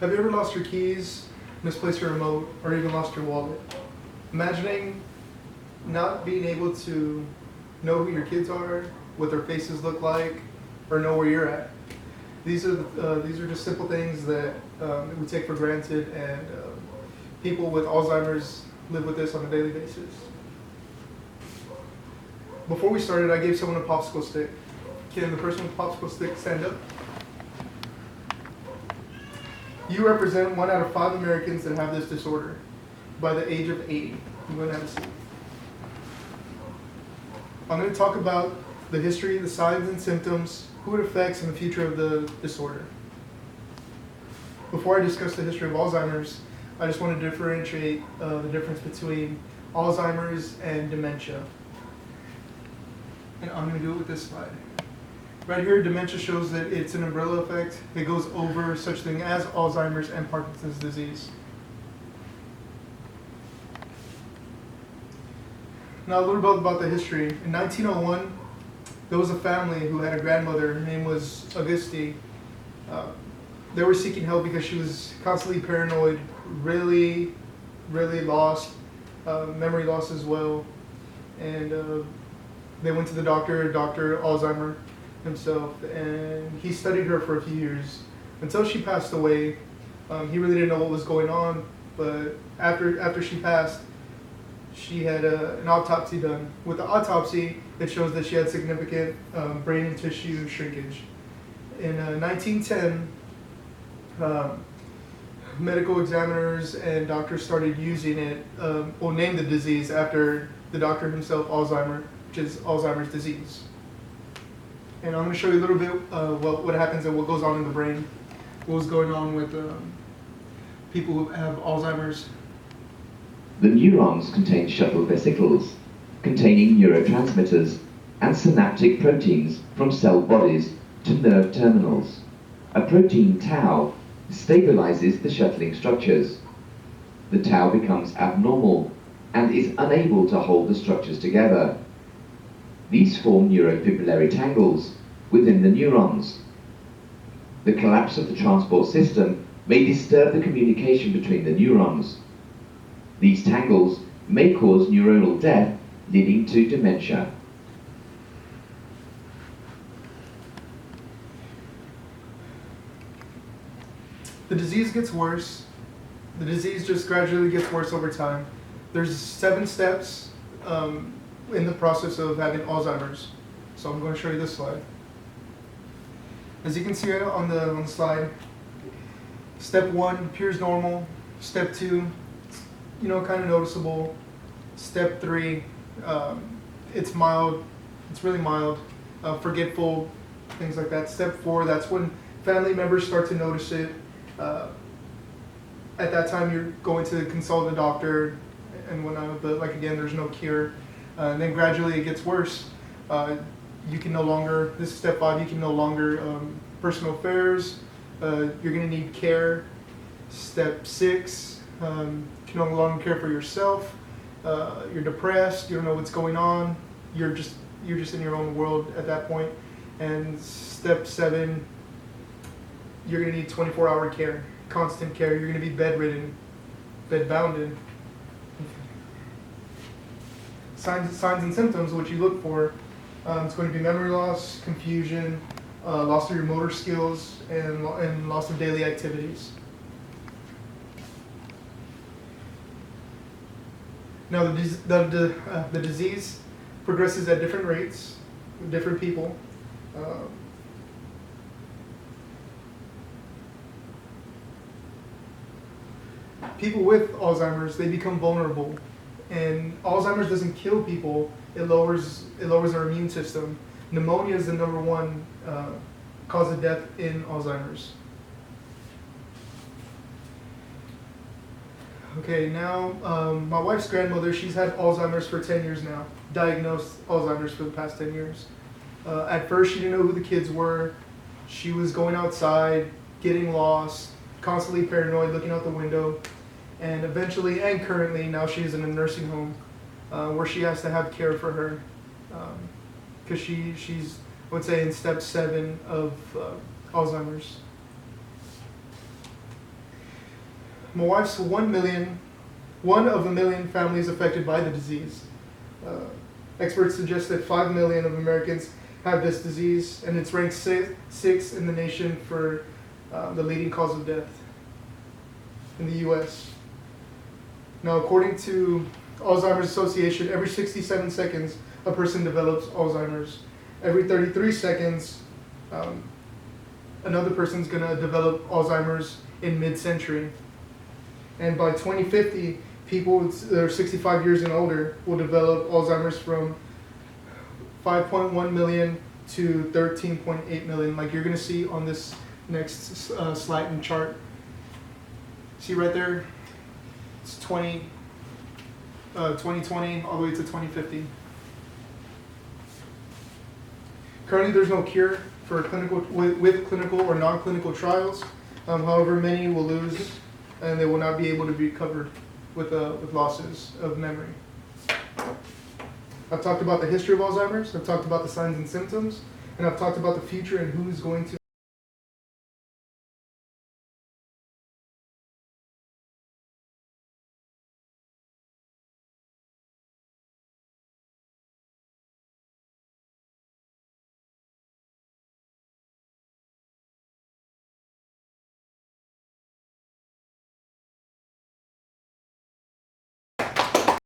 Have you ever lost your keys, misplaced your remote, or even lost your wallet? Imagining not being able to know who your kids are, what their faces look like, or know where you're at. These are just simple things that we take for granted, and people with Alzheimer's live with this on a daily basis. Before we started, I gave someone a popsicle stick. Can the person with the popsicle stick stand up? You represent 1 out of 5 Americans that have this disorder by the age of 80. I'm going to have a seat. I'm going to talk about the history, the signs and symptoms, who it affects, and the future of the disorder. Before I discuss the history of Alzheimer's, I just want to differentiate the difference between Alzheimer's and dementia. And I'm going to do it with this slide. Right here, dementia shows that it's an umbrella effect. It goes over such thing as Alzheimer's and Parkinson's disease. Now a little bit about the history. In 1901, there was a family who had a grandmother. Her name was Auguste. They were seeking help because she was constantly paranoid, really lost, memory loss as well. And they went to the doctor, Dr. Alzheimer himself, and he studied her for a few years until she passed away. He really didn't know what was going on, but after she passed, she had an autopsy done. With the autopsy, it shows that she had significant brain and tissue shrinkage. In 1910, medical examiners and doctors started using it, named the disease after the doctor himself, Alzheimer, which is Alzheimer's disease. And I'm going to show you a little bit what happens and what goes on in the brain, what was going on with people who have Alzheimer's. The neurons contain shuttle vesicles containing neurotransmitters and synaptic proteins from cell bodies to nerve terminals. A protein tau stabilizes the shuttling structures. The tau becomes abnormal and is unable to hold the structures together. These form neurofibrillary tangles within the neurons. The collapse of the transport system may disturb the communication between the neurons. These tangles may cause neuronal death, leading to dementia. The disease gets worse. The disease just gradually gets worse over time. There's 7 steps in the process of having Alzheimer's. So I'm going to show you this slide. As you can see on the slide, step 1 appears normal. Step 2, kind of noticeable. Step 3, it's mild. It's really mild. Forgetful, things like that. Step 4, that's when family members start to notice it. At that time, you're going to consult a doctor and whatnot, but again, there's no cure. And then gradually it gets worse. You can no longer, this is step 5, you can no longer personal affairs. You're going to need care. Step 6, you can no longer care for yourself. You're depressed. You don't know what's going on. You're just in your own world at that point. And step 7, you're going to need 24-hour care, constant care. You're going to be bedridden, bedbounded. Signs and symptoms, what you look for, it's going to be memory loss, confusion, loss of your motor skills, and loss of daily activities. Now, the disease progresses at different rates with different people. People with Alzheimer's, they become vulnerable. And Alzheimer's doesn't kill people, it lowers our immune system. Pneumonia is the number 1 cause of death in Alzheimer's. Okay, now my wife's grandmother, she's had Alzheimer's for 10 years now, diagnosed Alzheimer's for the past 10 years. At first, she didn't know who the kids were. She was going outside, getting lost, constantly paranoid, looking out the window. And eventually, and currently, now she's in a nursing home where she has to have care for her. Because she's, I would say, in step 7 of Alzheimer's. my wife's one of a million families affected by the disease. Experts suggest that 5 million of Americans have this disease, and it's ranked sixth in the nation for the leading cause of death in the U.S. Now, according to Alzheimer's Association, every 67 seconds a person develops Alzheimer's. Every 33 seconds, another person's going to develop Alzheimer's in mid-century. And by 2050, people that are 65 years and older will develop Alzheimer's from 5.1 million to 13.8 million, like you're going to see on this next slide and chart. See right there? It's 2020 all the way to 2050. Currently, there's no cure for with clinical or non-clinical trials. However, many will lose, and they will not be able to be covered with losses of memory. I've talked about the history of Alzheimer's. I've talked about the signs and symptoms, and I've talked about the future and who's going to